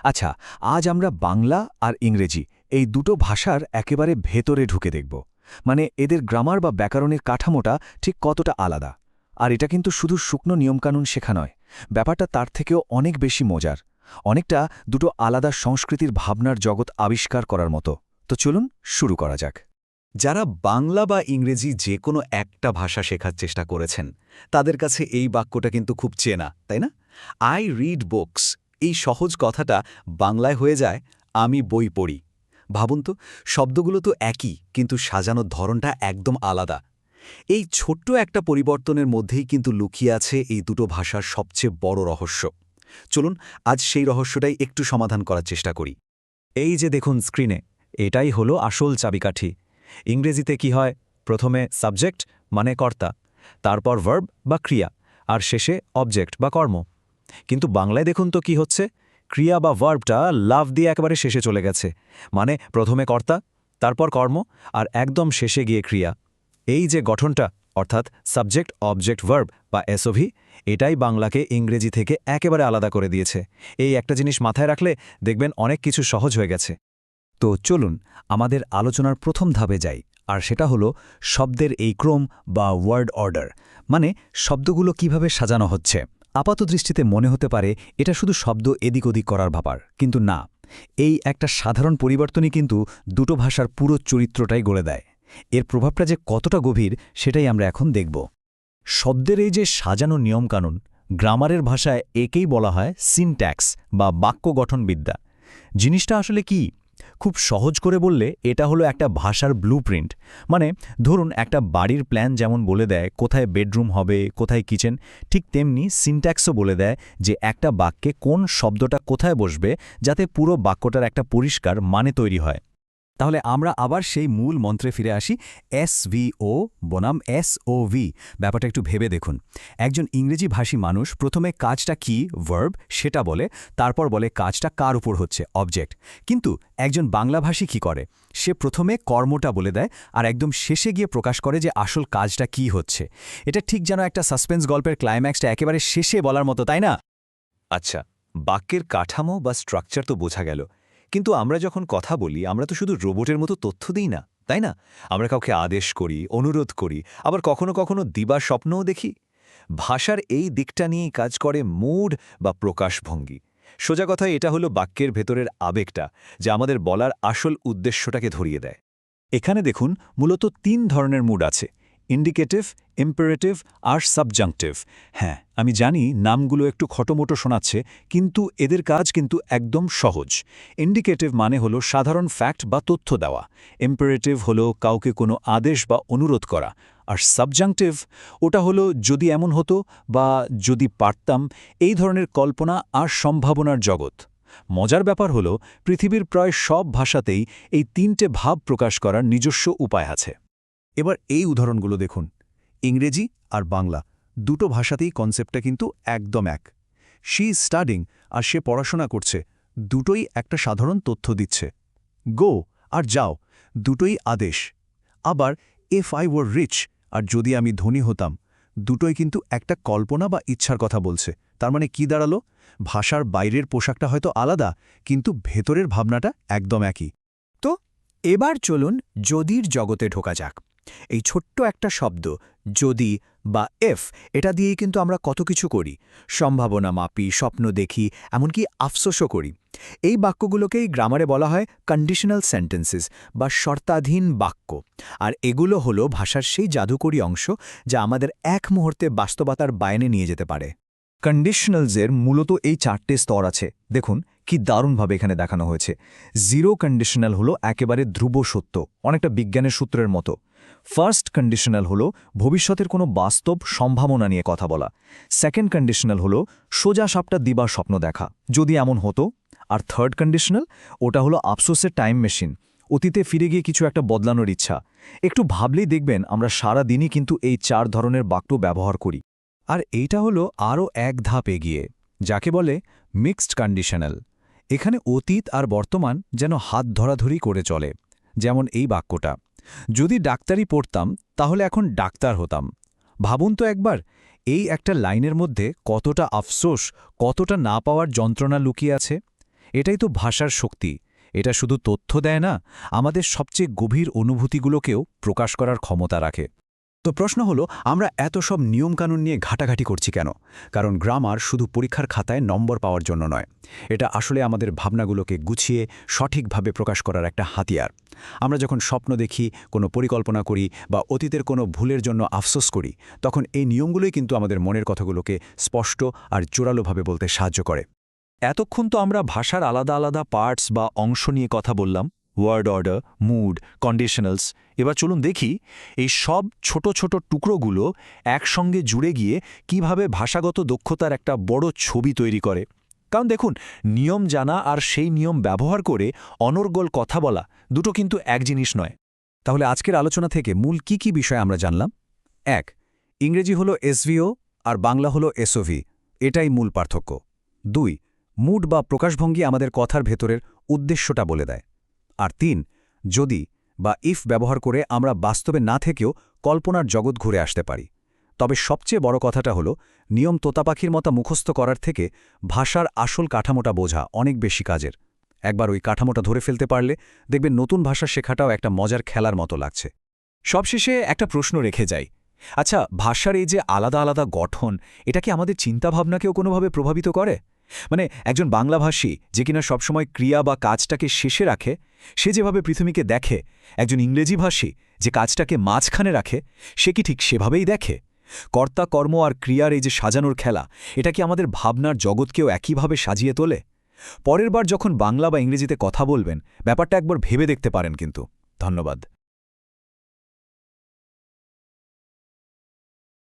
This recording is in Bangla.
আচ্ছা, আজ আমরা বাংলা আর ইংরেজি এই দুটো ভাষার একেবারে ভেতরে ঢুকে দেখব। মানে এদের গ্রামার বা ব্যাকরণের কাঠামোটা ঠিক কতটা আলাদা। আর এটা কিন্তু শুধু শুকনো নিয়মকানুন শেখা নয়, ব্যাপারটা তার থেকেও অনেক বেশি মজার। অনেকটা দুটো আলাদা সংস্কৃতির ভাবনার জগৎ আবিষ্কার করার মতো। তো চলুন শুরু করা যাক। যারা বাংলা বা ইংরেজি যে কোনো একটা ভাষা শেখার চেষ্টা করেছেন তাদের কাছে এই বাক্যটা কিন্তু খুব চেনা, তাই না? আই রিড বুকস, এই সহজ কথাটা বাংলায় হয়ে যায় আমি বই পড়ি। ভাবুন তো, শব্দগুলো তো একই, কিন্তু সাজানোর ধরনটা একদম আলাদা। এই ছোট্ট একটা পরিবর্তনের মধ্যেই কিন্তু লুকিয়ে আছে এই দুটো ভাষার সবচেয়ে বড় রহস্য। চলুন আজ সেই রহস্যটাই একটু সমাধান করার চেষ্টা করি। এই যে দেখুন স্ক্রিনে, এটাই হলো আসল চাবিকাঠি। ইংরেজিতে কি হয়? প্রথমে সাবজেক্ট মানে কর্তা, তারপর ভার্ব বা ক্রিয়া, আর শেষে অবজেক্ট বা কর্ম। কিন্তু বাংলায় দেখুন তো কি হচ্ছে, ক্রিয়া বা ভার্বটা লাভ দিয়ে একেবারে শেষে চলে গেছে। মানে প্রথমে কর্তা, তারপর কর্ম, আর একদম শেষে গিয়ে ক্রিয়া। এই যে গঠনটা, অর্থাৎ সাবজেক্ট অবজেক্ট ভার্ব বা এসওভি, এটাই বাংলাকে ইংরেজি থেকে একেবারে আলাদা করে দিয়েছে। এই একটা জিনিস মাথায় রাখলে দেখবেন অনেক কিছু সহজ হয়ে গেছে। তো চলুন আমাদের আলোচনার প্রথম ধাপে যাই, আর সেটা হলো শব্দের এই ক্রম বা ওয়ার্ড অর্ডার। মানে শব্দগুলো কিভাবে সাজানো হচ্ছে। আপাতদৃষ্টিতে মনে হতে পারে এটা শুধু শব্দ এদিক ওদিক করার ব্যাপার, কিন্তু না। এই একটা সাধারণ পরিবর্তনই কিন্তু দুটো ভাষার পুরো চরিত্রটাই গড়ে দেয়। এর প্রভাবটা যে কতটা গভীর সেটাই আমরা এখন দেখব। শব্দের এই যে সাজানো নিয়মকানুন, গ্রামারের ভাষায় একেই বলা হয় সিনট্যাক্স বা বাক্য গঠনবিদ্যা। জিনিসটা আসলে কি? খুব সহজ করে বললে এটা হলো একটা ভাষার ব্লুপ্রিন্ট। মানে ধরুন একটা বাড়ির প্ল্যান যেমন বলে দেয় কোথায় বেডরুম হবে, কোথায় কিচেন, ঠিক তেমনি সিনট্যাক্সও বলে দেয় যে একটা বাক্যে কোন শব্দটা কোথায় বসবে, যাতে পুরো বাক্যটার একটা পরিষ্কার মানে তৈরি হয়। তাহলে আমরা আবার সেই মূল মন্ত্রে ফিরে আসি, এসভিও বনাম এসওভি। ব্যাপারটা একটু ভেবে দেখুন। একজন ইংরেজিভাষী মানুষ প্রথমে কাজটা কি, ভার্ব, সেটা বলে, তারপর বলে কাজটা কার উপর হচ্ছে, অবজেক্ট। কিন্তু একজন বাংলাভাষী কি করে? সে প্রথমে কর্মটা বলে দেয় আর একদম শেষে গিয়ে প্রকাশ করে যে আসল কাজটা কি হচ্ছে। এটা ঠিক যেন একটা সাসপেন্স গল্পের ক্লাইম্যাক্সটা একেবারে শেষে বলার মতো, তাই না? আচ্ছা, বাক্যের কাঠামো বা স্ট্রাকচার তো বোঝা গেল, কিন্তু আমরা যখন কথা বলি আমরা তো শুধু রোবটের মতো তথ্য দিই না, তাই না? আমরা কাউকে আদেশ করি, অনুরোধ করি, আবার কখনো কখনো দিবার স্বপ্নও দেখি। ভাষার এই দিকটা নিয়েই কাজ করে মুড বা প্রকাশভঙ্গি। সোজা কথা, এটা হলো বাক্যের ভেতরের আবেগটা, যা আমাদের বলার আসল উদ্দেশ্যটাকে ধরিয়ে দেয়। এখানে দেখুন মূলত ৩ ধরনের মুড আছে: ইন্ডিকেটিভ, ইম্পারেটিভ আর সাবজাংটিভ। হ্যাঁ, আমি জানি নামগুলো একটু খটোমটো শোনাচ্ছে, কিন্তু এদের কাজ কিন্তু একদম সহজ। ইন্ডিকেটিভ মানে হলো সাধারণ ফ্যাক্ট বা তথ্য দেওয়া। ইম্পারেটিভ হলো কাউকে কোনো আদেশ বা অনুরোধ করা। আর সাবজাংটিভ, ওটা হলো যদি এমন হতো বা যদি পারতাম, এই ধরনের কল্পনা আর সম্ভাবনার জগৎ। মজার ব্যাপার হলো পৃথিবীর প্রায় সব ভাষাতেই এই ৩টে ভাব প্রকাশ করার নিজস্ব উপায় আছে। এবার এই উদাহরণগুলো দেখুন। ইংরেজি আর বাংলা দুটো ভাষাতেই কনসেপ্টটা কিন্তু একদম এক। শি ইজ স্টাডিং আর সে পড়াশোনা করছে, দুটোই একটা সাধারণ তথ্য দিচ্ছে। গো আর যাও, দুটোই আদেশ। আবার ইফ আই ওয়ার রিচ আর যদি আমি ধনী হতাম, দুটোই কিন্তু একটা কল্পনা বা ইচ্ছার কথা বলছে। তার মানে কি দাঁড়ালো? ভাষার বাইরের পোশাকটা হয়তো আলাদা, কিন্তু ভেতরের ভাবনাটা একদম একই। তো এবার চলুন যদির জগতে ঢোকা যাক। এই ছোট্ট একটা শব্দ যদি বা এফ, এটা দিয়েই কিন্তু আমরা কত কিছু করি। সম্ভাবনা মাপি, স্বপ্ন দেখি, এমনকি আফসোসও করি। এই বাক্যগুলোকেই গ্রামারে বলা হয় কন্ডিশনাল সেন্টেন্সেস বা শর্তাধীন বাক্য। আর এগুলো হলো ভাষার সেই জাদুকরী অংশ যা আমাদের এক মুহূর্তে বাস্তবতার বাইরে নিয়ে যেতে পারে। কন্ডিশনালসের মূলত এই ৪টে স্তর আছে। দেখুন কি দারুণভাবে এখানে দেখানো হয়েছে। জিরো কন্ডিশনাল হলো একেবারে ধ্রুব সত্য, অনেকটা বিজ্ঞানের সূত্রের মতো। ফার্স্ট কন্ডিশনাল হলো ভবিষ্যতের কোনো বাস্তব সম্ভাবনা নিয়ে কথা বলা। সেকেন্ড কন্ডিশনাল হলো সোজা সাপটা দিবার স্বপ্ন দেখা, যদি এমন হতো। আর থার্ড কন্ডিশনাল, ওটা হলো আফসোসের টাইম মেশিন, অতীতে ফিরে গিয়ে কিছু একটা বদলানোর ইচ্ছা। একটু ভাবলেই দেখবেন আমরা সারা দিনই কিন্তু এই ৪ ধরনের বাক্য ব্যবহার করি। আর এইটা হলো আরও এক ধাপ এগিয়ে, যাকে বলে মিক্সড কন্ডিশনাল। এখানে অতীত আর বর্তমান যেন হাত ধরাধরি করে চলে। যেমন এই বাক্যটা, যদি ডাক্তারি পড়তাম তাহলে এখন ডাক্তার হতাম। ভাবুন তো একবার, এই একটা লাইনের মধ্যে কতটা আফসোস, কতটা না পাওয়ার যন্ত্রণা লুকিয়ে আছে। এটাই তো ভাষার শক্তি। এটা শুধু তথ্য দেয় না, আমাদের সবচেয়ে গভীর অনুভূতিগুলোকেও প্রকাশ করার ক্ষমতা রাখে। তো প্রশ্ন হলো, আমরা এত সব নিয়মকানুন নিয়ে ঘাটাঘাটি করছি কেন? কারণ গ্রামার শুধু পরীক্ষার খাতায় নম্বর পাওয়ার জন্য নয়, এটা আসলে আমাদের ভাবনাগুলোকে গুছিয়ে সঠিকভাবে প্রকাশ করার একটা হাতিয়ার। আমরা যখন স্বপ্ন দেখি, কোনো পরিকল্পনা করি বা অতীতের কোনো ভুলের জন্য আফসোস করি, তখন এই নিয়মগুলোই কিন্তু আমাদের মনের কথাগুলোকে স্পষ্ট আর জোরালোভাবে বলতে সাহায্য করে। এতক্ষণ তো আমরা ভাষার আলাদা আলাদা পার্টস বা অংশ নিয়ে কথা বললাম, ওয়ার্ড অর্ডার, মুড, কন্ডিশনালস। এবার চলুন দেখি এই সব ছোট ছোট টুকরোগুলো একসঙ্গে জুড়ে গিয়ে কিভাবে ভাষাগত দক্ষতার একটা বড় ছবি তৈরি করে। কারণ দেখুন, নিয়ম জানা আর সেই নিয়ম ব্যবহার করে অনর্গল কথা বলা দুটো কিন্তু এক জিনিস নয়। তাহলে আজকের আলোচনা থেকে মূল কি বিষয় আমরা জানলাম? ১. ইংরেজি হলো এসভিও আর বাংলা হলো এসওভি, এটাই মূল পার্থক্য। ২. মুড বা প্রকাশভঙ্গি আমাদের কথার ভেতরের উদ্দেশ্যটা বলে দেয়। আর ৩. যদি বা ইফ ব্যবহার করে আমরা বাস্তবে না থেকেও কল্পনার জগৎ ঘুরে আসতে পারি। তবে সবচেয়ে বড় কথাটা হলো, নিয়ম তোতাপাখির মতো মুখস্থ করার থেকে ভাষার আসল কাঠামোটা বোঝা অনেক বেশি কাজের। একবার ওই কাঠামোটা ধরে ফেলতে পারলে দেখবেন নতুন ভাষা শেখাটাও একটা মজার খেলার মতো লাগছে। সবশেষে একটা প্রশ্ন রেখে যাই। আচ্ছা, ভাষার এই যে আলাদা আলাদা গঠন, এটা কি আমাদের চিন্তাভাবনাকেও কোনোভাবে প্রভাবিত করে? মানে একজন বাংলাভাষী যে কিনা সবসময় ক্রিয়া বা কাজটাকে শেষে রাখে, সে যেভাবে পৃথিবীকে দেখে, একজন ইংরেজিভাষী যে কাজটাকে মাঝখানে রাখে, সে কি ঠিক সেভাবেই দেখে? কর্তা, কর্ম আর ক্রিয়ার এই যে সাজানোর খেলা, এটা কি আমাদের ভাবনার জগৎকেও একইভাবে সাজিয়ে তোলে? পরের বার যখন বাংলা বা ইংরেজিতে কথা বলবেন, ব্যাপারটা একবার ভেবে দেখতে পারেন কিন্তু। ধন্যবাদ।